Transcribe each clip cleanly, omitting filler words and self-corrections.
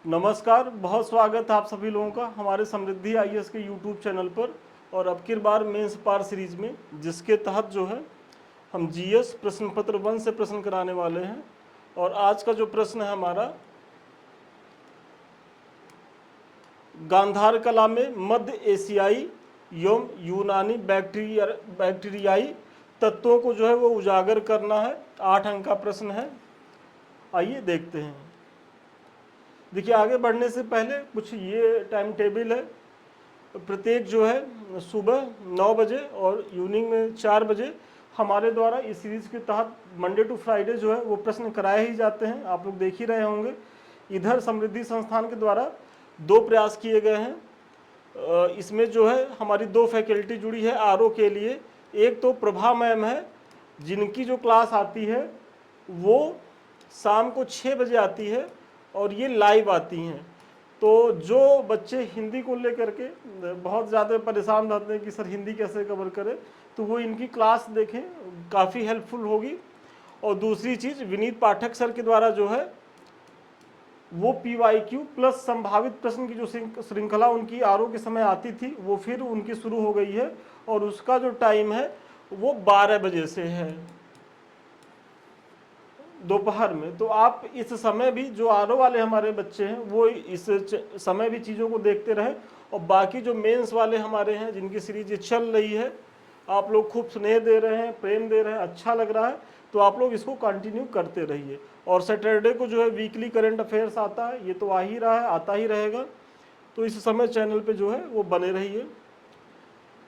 नमस्कार, बहुत स्वागत है आप सभी लोगों का हमारे समृद्धि आईएएस के यूट्यूब चैनल पर। और अब की बार मेंस पार सीरीज में, जिसके तहत जो है हम जीएस प्रश्न पत्र 1 से प्रश्न कराने वाले हैं। और आज का जो प्रश्न है हमारा, गांधार कला में मध्य एशियाई एवं यूनानी बैक्टीरियाई तत्वों को जो है वो उजागर करना है। 8 अंक का प्रश्न है। आइए देखते हैं। देखिए, आगे बढ़ने से पहले कुछ ये टाइम टेबल है। प्रत्येक जो है सुबह 9 बजे और इवनिंग में 4 बजे हमारे द्वारा इस सीरीज के तहत मंडे टू फ्राइडे जो है वो प्रश्न कराए ही जाते हैं। आप लोग देख ही रहे होंगे। इधर समृद्धि संस्थान के द्वारा 2 प्रयास किए गए हैं। इसमें जो है हमारी 2 फैकल्टी जुड़ी है आरओ के लिए। एक तो प्रभा मैम है, जिनकी जो क्लास आती है वो शाम को 6 बजे आती है और ये लाइव आती हैं। तो जो बच्चे हिंदी को लेकर के बहुत ज़्यादा परेशान रहते हैं कि सर हिंदी कैसे कवर करें, तो वो इनकी क्लास देखें, काफ़ी हेल्पफुल होगी। और दूसरी चीज़, विनीत पाठक सर के द्वारा जो है वो PYQ प्लस संभावित प्रश्न की जो श्रृंखला उनकी आरओ के समय आती थी वो फिर उनकी शुरू हो गई है। और उसका जो टाइम है वो 12 बजे से है दोपहर में। तो आप इस समय भी, जो आरओ वाले हमारे बच्चे हैं वो इस समय भी चीज़ों को देखते रहें। और बाकी जो मेंस वाले हमारे हैं जिनकी सीरीज ये चल रही है, आप लोग खूब स्नेह दे रहे हैं, प्रेम दे रहे हैं, अच्छा लग रहा है, तो आप लोग इसको कंटिन्यू करते रहिए। और सैटरडे को जो है वीकली करंट अफेयर्स आता है, ये तो आ ही रहा है, आता ही रहेगा। तो इस समय चैनल पे जो है वो बने रहिए।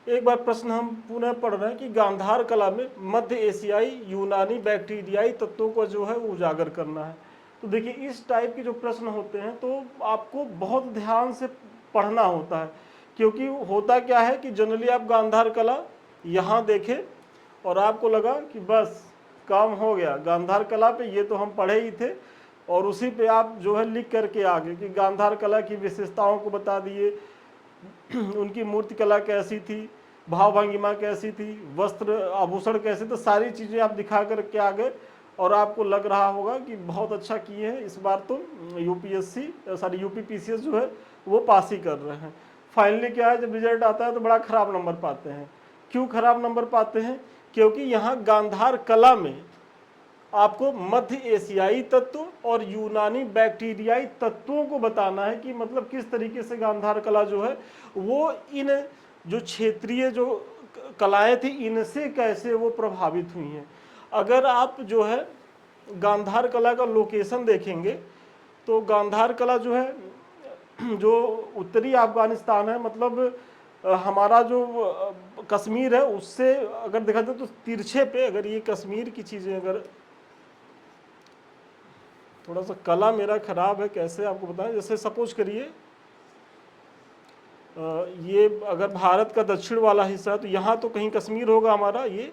एक बार प्रश्न हम पुनः पढ़ रहे हैं कि गांधार कला में मध्य एशियाई यूनानी बैक्टीरियाई तत्वों को जो है वो उजागर करना है। तो देखिए, इस टाइप के जो प्रश्न होते हैं तो आपको बहुत ध्यान से पढ़ना होता है। क्योंकि होता क्या है कि जनरली आप गांधार कला यहाँ देखें और आपको लगा कि बस काम हो गया, गांधार कला पे ये तो हम पढ़े ही थे, और उसी पे आप जो है लिख करके आ गए कि गांधार कला की विशेषताओं को बता दिए, उनकी मूर्ति कला कैसी थी, भाव भंगिमा कैसी थी, वस्त्र आभूषण कैसे, तो सारी चीज़ें आप दिखा कर के आ गए। और आपको लग रहा होगा कि बहुत अच्छा किए हैं, इस बार तो यूपी PCS जो है वो पास ही कर रहे हैं। फाइनली क्या है, जब रिजल्ट आता है तो बड़ा खराब नंबर पाते हैं। क्यों खराब नंबर पाते हैं? क्योंकि यहाँ गांधार कला में आपको मध्य एशियाई तत्व और यूनानी बैक्टीरियाई तत्वों को बताना है कि मतलब किस तरीके से गांधार कला जो है वो इन जो क्षेत्रीय जो कलाएं थी इनसे कैसे वो प्रभावित हुई हैं। अगर आप जो है गांधार कला का लोकेशन देखेंगे तो गांधार कला जो है जो उत्तरी अफगानिस्तान है, मतलब हमारा जो कश्मीर है उससे अगर देखा जाए तो तिरछे पे, अगर ये कश्मीर की चीज़ें, अगर थोड़ा सा कला मेरा खराब है, कैसे आपको बताएं, जैसे सपोज करिए ये अगर भारत का दक्षिण वाला हिस्सा है तो यहाँ तो कहीं कश्मीर होगा हमारा ये,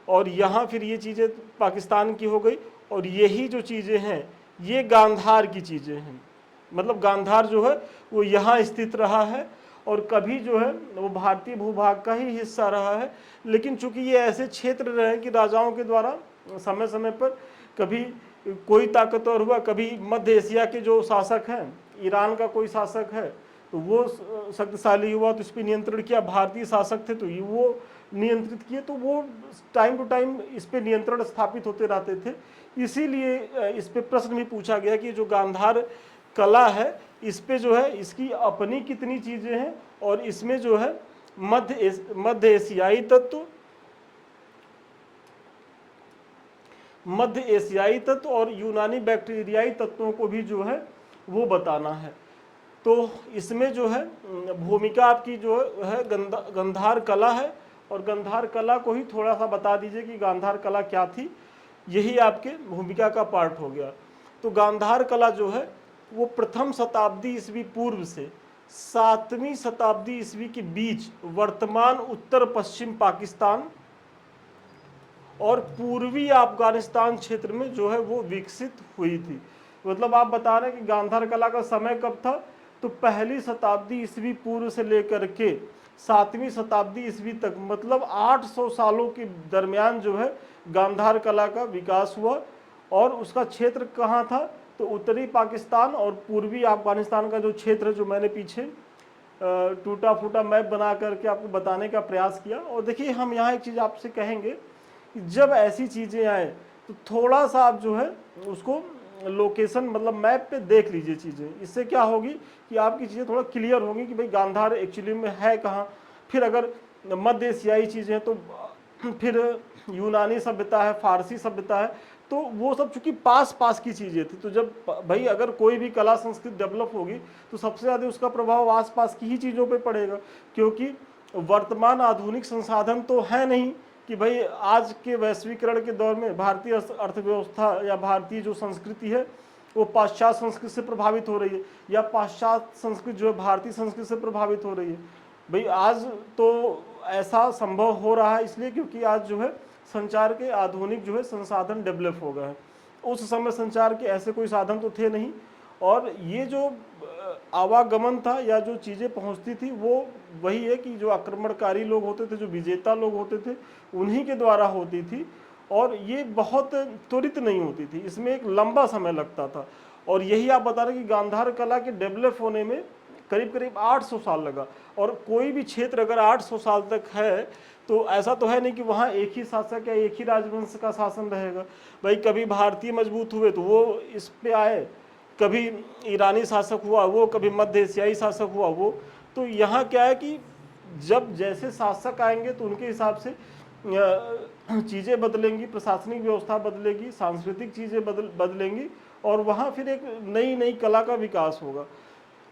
और यहाँ फिर ये चीज़ें पाकिस्तान की हो गई, और यही जो चीज़ें हैं ये गांधार की चीज़ें हैं। मतलब गांधार जो है वो यहाँ स्थित रहा है और कभी जो है वो भारतीय भूभाग का ही हिस्सा रहा है। लेकिन चूंकि ये ऐसे क्षेत्र रहे कि राजाओं के द्वारा समय समय पर कभी कोई ताकतवर हुआ, कभी मध्य एशिया के जो शासक हैं, ईरान का कोई शासक है तो वो शक्तिशाली हुआ तो इस पर नियंत्रण किया, भारतीय शासक थे तो ये वो नियंत्रित किए, तो वो टाइम टू टाइम इस पे नियंत्रण स्थापित होते रहते थे। इसीलिए इस पे प्रश्न भी पूछा गया कि जो गांधार कला है इस पे जो है इसकी अपनी कितनी चीज़ें हैं, और इसमें जो है मध्य एशियाई तत्व और यूनानी बैक्टीरियाई तत्वों को भी जो है वो बताना है। तो इसमें जो है भूमिका आपकी जो है गंधार कला है, और गंधार कला को ही थोड़ा सा बता दीजिए कि गांधार कला क्या थी, यही आपके भूमिका का पार्ट हो गया। तो गांधार कला जो है वो प्रथम शताब्दी ईस्वी पूर्व से 7वीं शताब्दी ईस्वी के बीच वर्तमान उत्तर पश्चिम पाकिस्तान और पूर्वी अफगानिस्तान क्षेत्र में जो है वो विकसित हुई थी। मतलब आप बता रहे हैं कि गांधार कला का समय कब था, तो पहली शताब्दी ईस्वी पूर्व से लेकर के 7वीं शताब्दी ईस्वी तक, मतलब 800 सालों के दरमियान जो है गांधार कला का विकास हुआ। और उसका क्षेत्र कहाँ था, तो उत्तरी पाकिस्तान और पूर्वी अफगानिस्तान का जो क्षेत्र है, जो मैंने पीछे टूटा फूटा मैप बना करके आपको बताने का प्रयास किया। और देखिए हम यहाँ एक चीज़ आपसे कहेंगे कि जब ऐसी चीज़ें आए तो थोड़ा सा आप जो है उसको लोकेशन मतलब मैप पे देख लीजिए चीज़ें। इससे क्या होगी कि आपकी चीज़ें थोड़ा क्लियर होंगी कि भाई गांधार एक्चुअली में है कहाँ। फिर अगर मध्य एशियाई चीज़ें हैं तो फिर यूनानी सभ्यता है, फारसी सभ्यता है, तो वो सब चूंकि पास पास की चीज़ें थी। तो जब भाई अगर कोई भी कला संस्कृति डेवलप होगी तो सबसे ज़्यादा उसका प्रभाव आसपास की ही चीज़ों पे पड़ेगा, क्योंकि वर्तमान आधुनिक संसाधन तो है नहीं कि भाई आज के वैश्वीकरण के दौर में भारतीय अर्थव्यवस्था या भारतीय जो संस्कृति है वो पाश्चात्य संस्कृति से प्रभावित हो रही है, या पाश्चात्य संस्कृति जो है भारतीय संस्कृति से प्रभावित हो रही है। भाई आज तो ऐसा संभव हो रहा है इसलिए क्योंकि आज जो है संचार के आधुनिक जो है संसाधन डेवलप हो गए हैं। उस समय संचार के ऐसे कोई साधन तो थे नहीं, और ये जो आवागमन था या जो चीज़ें पहुंचती थी वो वही है कि जो आक्रमणकारी लोग होते थे, जो विजेता लोग होते थे, उन्हीं के द्वारा होती थी, और ये बहुत त्वरित नहीं होती थी, इसमें एक लंबा समय लगता था। और यही आप बता रहे कि गांधार कला के डेवलप होने में करीब करीब 800 साल लगा। और कोई भी क्षेत्र अगर 800 साल तक है तो ऐसा तो है नहीं कि वहाँ एक ही शासक या एक ही राजवंश का शासन रहेगा। भाई कभी भारतीय मजबूत हुए तो वो इस पे आए, कभी ईरानी शासक हुआ वो, कभी मध्य एशियाई शासक हुआ वो। तो यहाँ क्या है कि जब जैसे शासक आएंगे तो उनके हिसाब से चीज़ें बदलेंगी, प्रशासनिक व्यवस्था बदलेगी, सांस्कृतिक चीज़ें बदलेंगी, और वहाँ फिर एक नई नई कला का विकास होगा।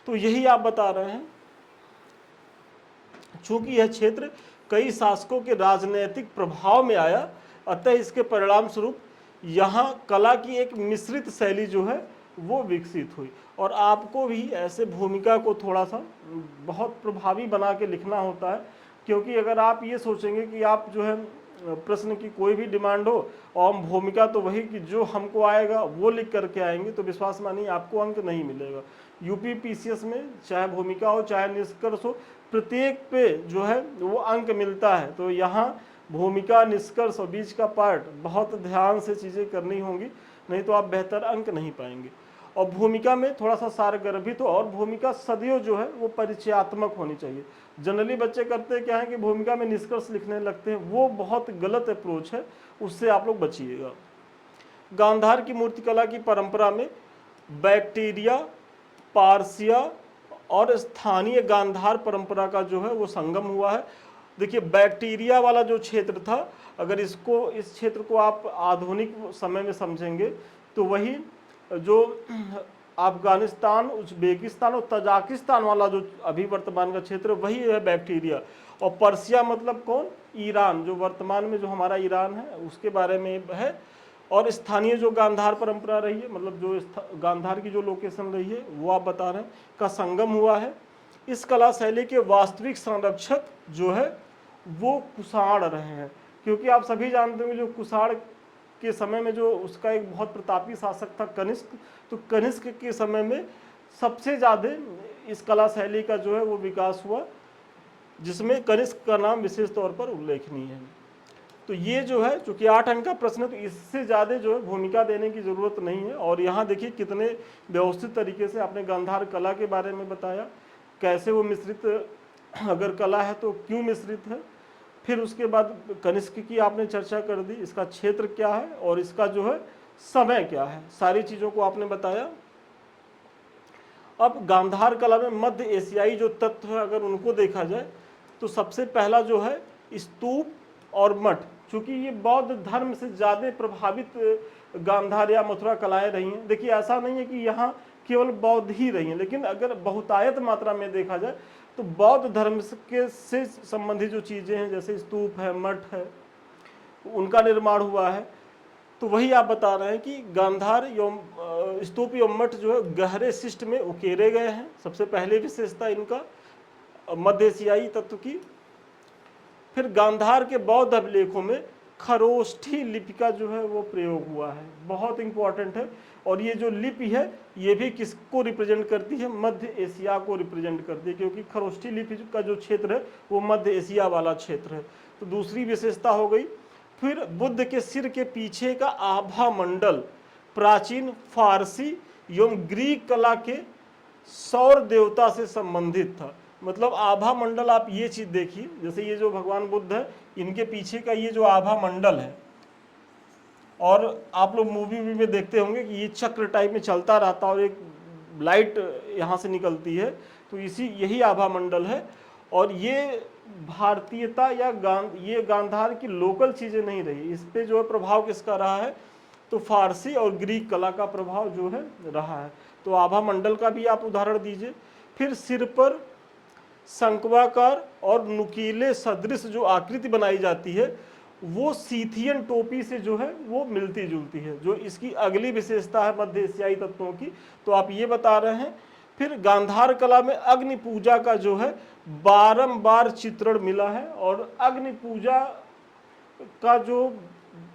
तो यही आप बता रहे हैं। चूंकि यह क्षेत्र कई शासकों के राजनीतिक प्रभाव में आया, अतः इसके परिणाम स्वरूप यहाँ कला की एक मिश्रित शैली जो है वो विकसित हुई। और आपको भी ऐसे भूमिका को थोड़ा सा बहुत प्रभावी बना के लिखना होता है, क्योंकि अगर आप ये सोचेंगे कि आप जो है प्रश्न की कोई भी डिमांड हो और भूमिका तो वही कि जो हमको आएगा वो लिख करके आएंगे, तो विश्वास मानिए आपको अंक नहीं मिलेगा। यूपी पीसीएस में चाहे भूमिका हो चाहे निष्कर्ष हो, प्रत्येक पे जो है वो अंक मिलता है। तो यहाँ भूमिका, निष्कर्ष और बीच का पार्ट बहुत ध्यान से चीज़ें करनी होंगी, नहीं तो आप बेहतर अंक नहीं पाएंगे। और भूमिका में थोड़ा सा सारगर्भित हो, और भूमिका सदैव जो है वो परिचयात्मक होनी चाहिए। जनरली बच्चे करते क्या है कि भूमिका में निष्कर्ष लिखने लगते हैं, वो बहुत गलत अप्रोच है, उससे आप लोग बचिएगा। गांधार की मूर्तिकला की परंपरा में बैक्टीरिया, पारसिया और स्थानीय गांधार परंपरा का जो है वो संगम हुआ है। देखिए बैक्टीरिया वाला जो क्षेत्र था, अगर इस क्षेत्र को आप आधुनिक समय में समझेंगे तो वही जो अफगानिस्तान, उज्बेकिस्तान और तजाकिस्तान वाला जो अभी वर्तमान का क्षेत्र वही है बैक्टीरिया। और पर्सिया मतलब कौन? ईरान, जो वर्तमान में जो हमारा ईरान है उसके बारे में है। और स्थानीय जो गांधार परंपरा रही है, मतलब जो गांधार की जो लोकेशन रही है वो आप बता रहे हैं, का संगम हुआ है। इस कला शैली के वास्तविक संरक्षक जो है वो कुषाण रहे हैं, क्योंकि आप सभी जानते होंगे जो कुषाण के समय में जो उसका एक बहुत प्रतापी शासक था कनिष्क, तो कनिष्क के समय में सबसे ज़्यादा इस कला शैली का जो है वो विकास हुआ, जिसमें कनिष्क का नाम विशेष तौर पर उल्लेखनीय है। तो ये जो है चूंकि 8 अंक का प्रश्न है तो इससे ज़्यादा जो है भूमिका देने की ज़रूरत नहीं है। और यहाँ देखिए कितने व्यवस्थित तरीके से आपने गांधार कला के बारे में बताया, कैसे वो मिश्रित अगर कला है तो क्यों मिश्रित है। फिर उसके बाद कनिष्क की आपने चर्चा कर दी, इसका क्षेत्र क्या है और इसका जो है समय क्या है, सारी चीज़ों को आपने बताया। अब गांधार कला में मध्य एशियाई जो तत्व है अगर उनको देखा जाए तो सबसे पहला जो है स्तूप और मठ। चूंकि ये बौद्ध धर्म से ज़्यादा प्रभावित गांधार या मथुरा कलाएं रही हैं। देखिए ऐसा नहीं है कि यहाँ केवल बौद्ध ही रही हैं, लेकिन अगर बहुतायत मात्रा में देखा जाए तो बौद्ध धर्म के से संबंधित जो चीज़ें हैं जैसे स्तूप है, मठ है, उनका निर्माण हुआ है। तो वही आप बता रहे हैं कि गांधार एवं स्तूप एवं मठ जो है गहरे शिष्ट में उकेरे गए हैं। सबसे पहले विशेषता इनका मध्य एशियाई तत्व की। फिर गांधार के बौद्ध अभिलेखों में खरोष्ठी लिपि का जो है वो प्रयोग हुआ है, बहुत इंपॉर्टेंट है। और ये जो लिपि है ये भी किसको रिप्रेजेंट करती है? मध्य एशिया को रिप्रेजेंट करती है, क्योंकि खरोष्ठी लिपि का जो क्षेत्र है वो मध्य एशिया वाला क्षेत्र है। तो दूसरी विशेषता हो गई। फिर बुद्ध के सिर के पीछे का आभा मंडल प्राचीन फारसी एवं ग्रीक कला के सौर देवता से संबंधित था। मतलब आभा मंडल, आप ये चीज देखिए, जैसे ये जो भगवान बुद्ध है, इनके पीछे का ये जो आभा मंडल है, और आप लोग मूवी में देखते होंगे कि ये चक्र टाइप में चलता रहता है और एक लाइट यहाँ से निकलती है, तो यही आभा मंडल है। और ये भारतीयता या ये गांधार की लोकल चीजें नहीं रही, इस पे जो है प्रभाव किसका रहा है, तो फारसी और ग्रीक कला का प्रभाव जो है रहा है। तो आभा मंडल का भी आप उदाहरण दीजिए। फिर सिर पर शंक्वाकार और नुकीले सदृश जो आकृति बनाई जाती है, वो सीथियन टोपी से जो है वो मिलती जुलती है, जो इसकी अगली विशेषता है मध्य एशियाई तत्वों की। तो आप ये बता रहे हैं। फिर गांधार कला में अग्नि पूजा का जो है बारंबार चित्रण मिला है, और अग्नि पूजा का जो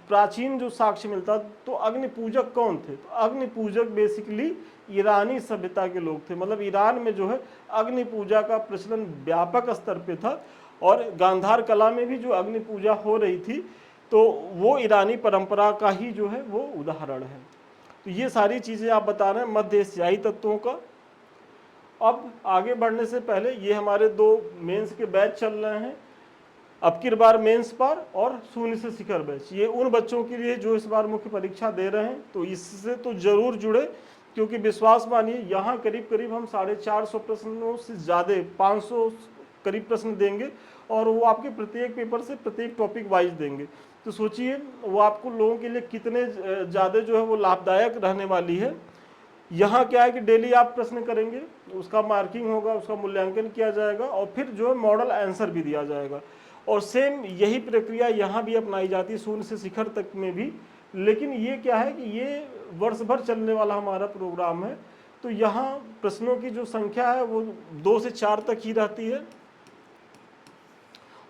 प्राचीन जो साक्ष्य मिलता, तो अग्नि पूजक कौन थे, तो अग्नि पूजक बेसिकली ईरानी सभ्यता के लोग थे। मतलब ईरान में जो है अग्नि पूजा का प्रचलन व्यापक स्तर पे था, और गांधार कला में भी जो अग्नि पूजा हो रही थी, तो वो ईरानी परंपरा का ही जो है वो उदाहरण है। तो ये सारी चीजें आप बता रहे हैं मध्य एशियाई तत्वों का। अब आगे बढ़ने से पहले, ये हमारे 2 मेंस के बैच चल रहे हैं, अब की बार मेंस पर और शून्य से शिखर बैच। ये उन बच्चों के लिए जो इस बार मुख्य परीक्षा दे रहे हैं, तो इससे तो जरूर जुड़े, क्योंकि विश्वास मानिए यहाँ करीब करीब हम 450 प्रश्नों से ज़्यादा 500 करीब प्रश्न देंगे, और वो आपके प्रत्येक पेपर से प्रत्येक टॉपिक वाइज देंगे। तो सोचिए वो आपको लोगों के लिए कितने ज़्यादा जो है वो लाभदायक रहने वाली है। यहाँ क्या है कि डेली आप प्रश्न करेंगे, उसका मार्किंग होगा, उसका मूल्यांकन किया जाएगा, और फिर जो है मॉडल आंसर भी दिया जाएगा। और सेम यही प्रक्रिया यहाँ भी अपनाई जाती है शून्य से शिखर तक में भी। लेकिन ये क्या है कि ये वर्ष भर चलने वाला हमारा प्रोग्राम है, तो यहाँ प्रश्नों की जो संख्या है वो 2 से 4 तक ही रहती है।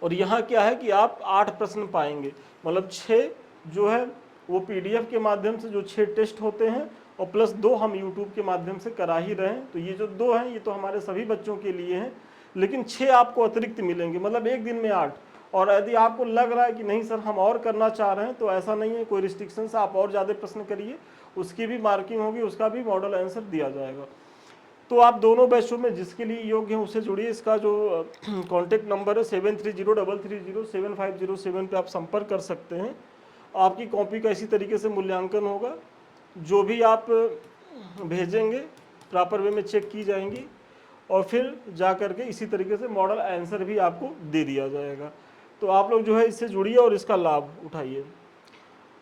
और यहाँ क्या है कि आप 8 प्रश्न पाएंगे, मतलब 6 जो है वो PDF के माध्यम से जो 6 टेस्ट होते हैं, और प्लस 2 हम YouTube के माध्यम से करा ही रहे हैं। तो ये जो 2 हैं ये तो हमारे सभी बच्चों के लिए हैं, लेकिन 6 आपको अतिरिक्त मिलेंगे, मतलब एक दिन में 8। और यदि आपको लग रहा है कि नहीं सर हम और करना चाह रहे हैं, तो ऐसा नहीं है, कोई रिस्ट्रिक्शंस, आप और ज़्यादा प्रश्न करिए, उसकी भी मार्किंग होगी, उसका भी मॉडल आंसर दिया जाएगा। तो आप दोनों बैचों में जिसके लिए योग्य हैं उससे जुड़िए। इसका जो कॉन्टेक्ट नंबर है 7303375007 पे आप संपर्क कर सकते हैं। आपकी कॉपी का इसी तरीके से मूल्यांकन होगा, जो भी आप भेजेंगे प्रॉपर वे में चेक की जाएंगी, और फिर जा करके इसी तरीके से मॉडल आंसर भी आपको दे दिया जाएगा। तो आप लोग जो है इससे जुड़िए और इसका लाभ उठाइए।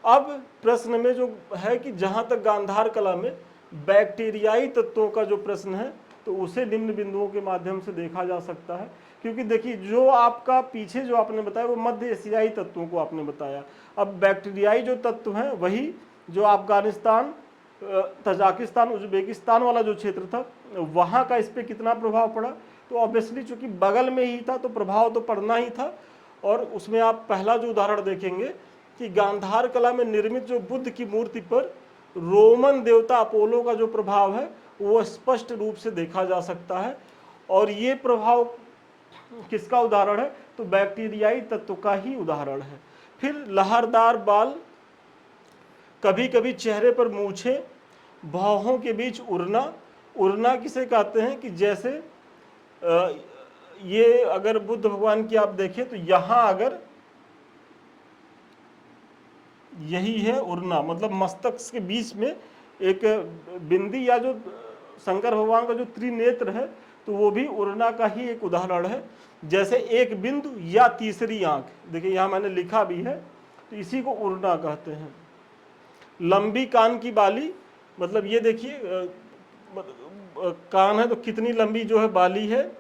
अब प्रश्न में जो है कि जहाँ तक गांधार कला में बैक्टीरियाई तत्वों का जो प्रश्न है, तो उसे निम्न बिंदुओं के माध्यम से देखा जा सकता है। क्योंकि देखिए जो आपका पीछे जो आपने बताया वो मध्य एशियाई तत्वों को आपने बताया। अब बैक्टीरियाई जो तत्व हैं वही जो अफगानिस्तान, तजाकिस्तान, उज्बेकिस्तान वाला जो क्षेत्र था, वहाँ का इस पर कितना प्रभाव पड़ा, तो ऑब्वियसली चूंकि बगल में ही था तो प्रभाव तो पड़ना ही था। और उसमें आप पहला जो उदाहरण देखेंगे कि गांधार कला में निर्मित जो बुद्ध की मूर्ति पर रोमन देवता अपोलो का जो प्रभाव है वो स्पष्ट रूप से देखा जा सकता है। और ये प्रभाव किसका उदाहरण है, तो बैक्टीरियाई तत्व का ही उदाहरण है। फिर लहरदार बाल, कभी कभी चेहरे पर मूछें, भौहों के बीच उड़ना। उड़ना किसे कहते हैं कि जैसे ये अगर बुद्ध भगवान की आप देखें तो यहाँ अगर यही है उड़ना, मतलब मस्तक के बीच में एक बिंदी, या जो शंकर भगवान का जो त्रिनेत्र है तो वो भी उड़ना का ही एक उदाहरण है। जैसे एक बिंदु या तीसरी आंख, देखिए यहाँ मैंने लिखा भी है, तो इसी को उड़ना कहते हैं। लंबी कान की बाली, मतलब ये देखिए कान है तो कितनी लंबी जो है बाली है।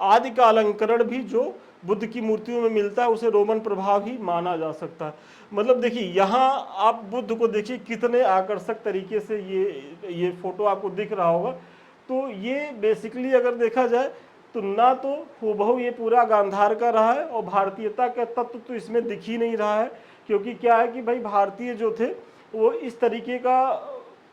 आदि का अलंकरण भी जो बुद्ध की मूर्तियों में मिलता है उसे रोमन प्रभाव ही माना जा सकता है। मतलब देखिए यहाँ आप बुद्ध को देखिए कितने आकर्षक तरीके से ये फोटो आपको दिख रहा होगा। तो ये बेसिकली अगर देखा जाए तो ना तो हूबहू ये पूरा गांधार का रहा है, और भारतीयता का तत्व तो इसमें दिख ही नहीं रहा है। क्योंकि क्या है कि भाई भारतीय जो थे वो इस तरीके का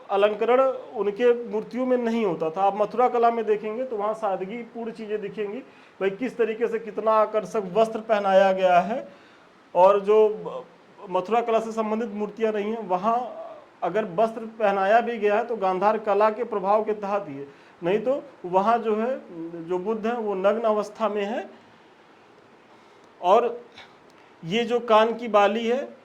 अलंकरण उनके मूर्तियों में नहीं होता था। आप मथुरा कला में देखेंगे तो वहाँ सादगी पूर्ण चीज़ें दिखेंगी, भाई किस तरीके से कितना आकर्षक वस्त्र पहनाया गया है। और जो मथुरा कला से संबंधित मूर्तियाँ रही हैं वहाँ अगर वस्त्र पहनाया भी गया है तो गांधार कला के प्रभाव के तहत ही है, नहीं तो वहाँ जो है जो बुद्ध है वो नग्न अवस्था में है। और ये जो कान की बाली है,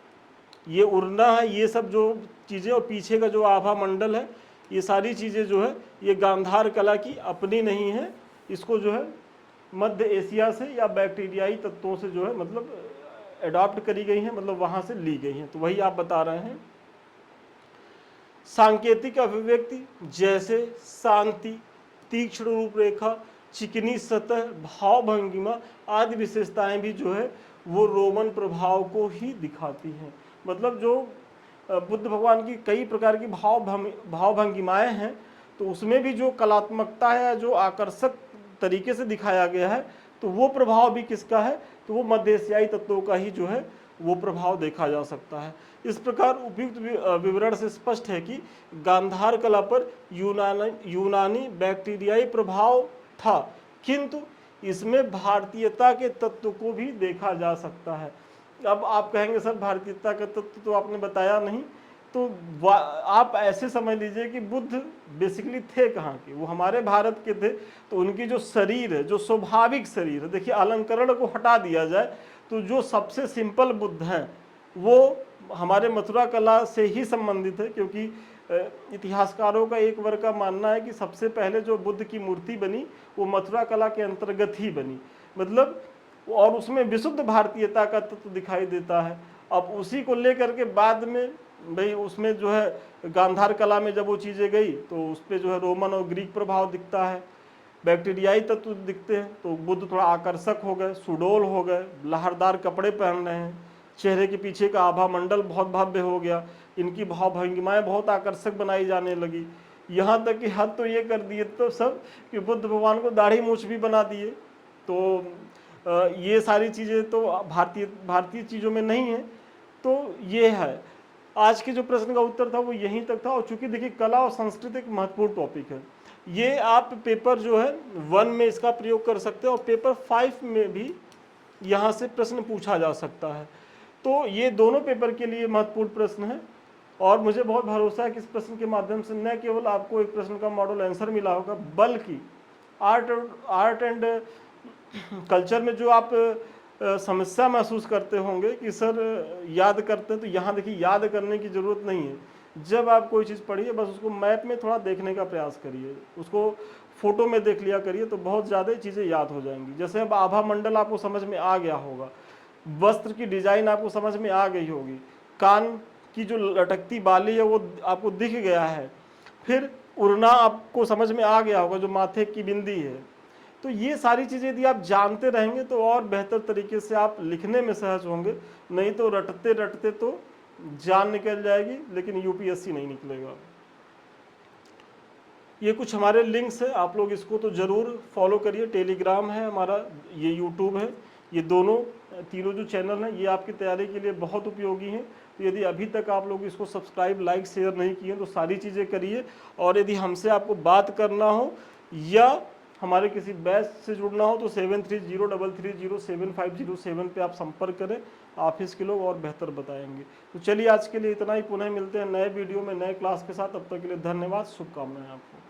ये उड़ना है, ये सब जो चीज़ें, और पीछे का जो आभा मंडल है, ये सारी चीज़ें जो है ये गांधार कला की अपनी नहीं है, इसको जो है मध्य एशिया से या बैक्टीरियाई तत्वों से जो है मतलब एडॉप्ट करी गई हैं, मतलब वहाँ से ली गई हैं। तो वही आप बता रहे हैं। सांकेतिक अभिव्यक्ति जैसे शांति, तीक्ष्ण रूपरेखा, चिकनी सतह, भाव भंगिमा आदि विशेषताएं भी जो है वो रोमन प्रभाव को ही दिखाती हैं। मतलब जो बुद्ध भगवान की कई प्रकार की भाव भंगिमाएं हैं, तो उसमें भी जो कलात्मकता है, जो आकर्षक तरीके से दिखाया गया है, तो वो प्रभाव भी किसका है, तो वो मध्य एशियाई तत्वों का ही जो है वो प्रभाव देखा जा सकता है। इस प्रकार उपयुक्त विवरण से स्पष्ट है कि गांधार कला पर यूनानी बैक्टीरियाई प्रभाव था, किंतु इसमें भारतीयता के तत्व को भी देखा जा सकता है। अब आप कहेंगे सर भारतीयता का तत्व तो आपने बताया नहीं, तो आप ऐसे समझ लीजिए कि बुद्ध बेसिकली थे कहाँ के, वो हमारे भारत के थे। तो उनकी जो शरीर है, जो स्वाभाविक शरीर है, देखिए अलंकरण को हटा दिया जाए तो जो सबसे सिंपल बुद्ध हैं वो हमारे मथुरा कला से ही संबंधित है, क्योंकि इतिहासकारों का एक वर्ग का मानना है कि सबसे पहले जो बुद्ध की मूर्ति बनी वो मथुरा कला के अंतर्गत ही बनी, मतलब, और उसमें विशुद्ध भारतीयता का तत्व दिखाई देता है। अब उसी को लेकर के बाद में भाई उसमें जो है गांधार कला में जब वो चीज़ें गई तो उस पर जो है रोमन और ग्रीक प्रभाव दिखता है, बैक्टीरियाई तत्व दिखते हैं, तो बुद्ध थोड़ा आकर्षक हो गए, सुडोल हो गए, लहरदार कपड़े पहन रहे हैं, चेहरे के पीछे का आभा मंडल बहुत भव्य हो गया, इनकी भाव भंगिमाएं बहुत आकर्षक बनाई जाने लगी। यहाँ तक कि हद तो ये कर दिए तो सब कि बुद्ध भगवान को दाढ़ी मूछ भी बना दिए। तो ये सारी चीज़ें तो भारतीय चीज़ों में नहीं है। तो ये है आज के जो प्रश्न का उत्तर था वो यहीं तक था। और चूंकि देखिए कला और संस्कृति एक महत्वपूर्ण टॉपिक है, ये आप पेपर जो है 1 में इसका प्रयोग कर सकते हो और पेपर 5 में भी यहाँ से प्रश्न पूछा जा सकता है। तो ये दोनों पेपर के लिए महत्वपूर्ण प्रश्न है और मुझे बहुत भरोसा है कि इस प्रश्न के माध्यम से न केवल आपको एक प्रश्न का मॉडल आंसर मिला होगा, बल्कि आर्ट एंड कल्चर में जो आप समस्या महसूस करते होंगे कि सर याद करते हैं, तो यहाँ देखिए याद करने की ज़रूरत नहीं है। जब आप कोई चीज़ पढ़िए बस उसको मैप में थोड़ा देखने का प्रयास करिए, उसको फोटो में देख लिया करिए, तो बहुत ज़्यादा चीज़ें याद हो जाएंगी। जैसे अब आभा मंडल आपको समझ में आ गया होगा, वस्त्र की डिजाइन आपको समझ में आ गई होगी, कान की जो लटकती बाली है वो आपको दिख गया है, फिर उड़ना आपको समझ में आ गया होगा जो माथे की बिंदी है। तो ये सारी चीज़ें यदि आप जानते रहेंगे तो और बेहतर तरीके से आप लिखने में सहज होंगे, नहीं तो रटते रटते तो जान निकल जाएगी लेकिन यूपीएससी नहीं निकलेगा। ये कुछ हमारे लिंक्स है, आप लोग इसको तो ज़रूर फॉलो करिए। टेलीग्राम है हमारा, ये यूट्यूब है, ये तीनों जो चैनल हैं ये आपकी तैयारी के लिए बहुत उपयोगी हैं। तो यदि अभी तक आप लोग इसको सब्सक्राइब, लाइक, शेयर नहीं किए तो सारी चीज़ें करिए। और यदि हमसे आपको बात करना हो या हमारे किसी बैच से जुड़ना हो तो 7303307507 पे आप संपर्क करें, ऑफिस के लोग और बेहतर बताएंगे। तो चलिए आज के लिए इतना ही, पुनः मिलते हैं नए वीडियो में नए क्लास के साथ। तब तक के लिए धन्यवाद, शुभकामनाएं आपको।